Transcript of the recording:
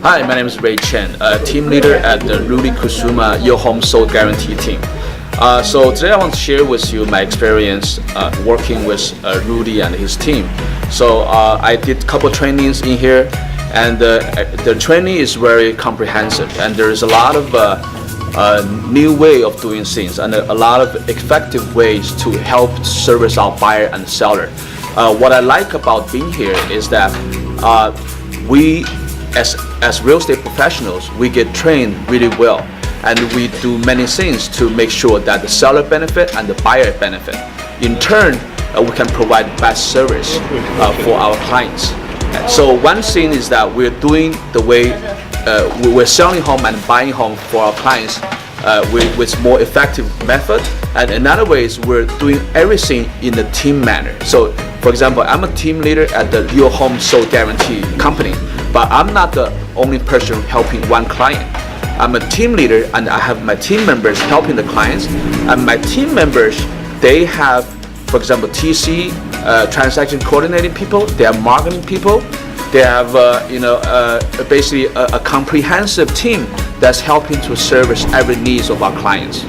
Hi, my name is Ray Chen, team leader at the Rudy Kusuma Your Home Sold Guarantee team. So today I want to share with you my experience working with Rudy and his team. So I did a couple trainings in here, and the training is very comprehensive, and there is a lot of new way of doing things and a lot of effective ways to help service our buyer and seller. What I like about being here is that we as real estate professionals, we get trained really well, and we do many things to make sure that the seller benefit and the buyer benefit. In turn, we can provide best service for our clients. So one thing is that we're doing the way we're selling home and buying home for our clients with more effective method, and another way is we're doing everything in a team manner. So for example, I'm a team leader at the Your Home Sold Guarantee company, but I'm not the only person helping one client. I'm a team leader, and I have my team members helping the clients, and my team members, they have, for example, TC, transaction coordinating people, they are marketing people, they have basically a comprehensive team that's helping to service every needs of our clients.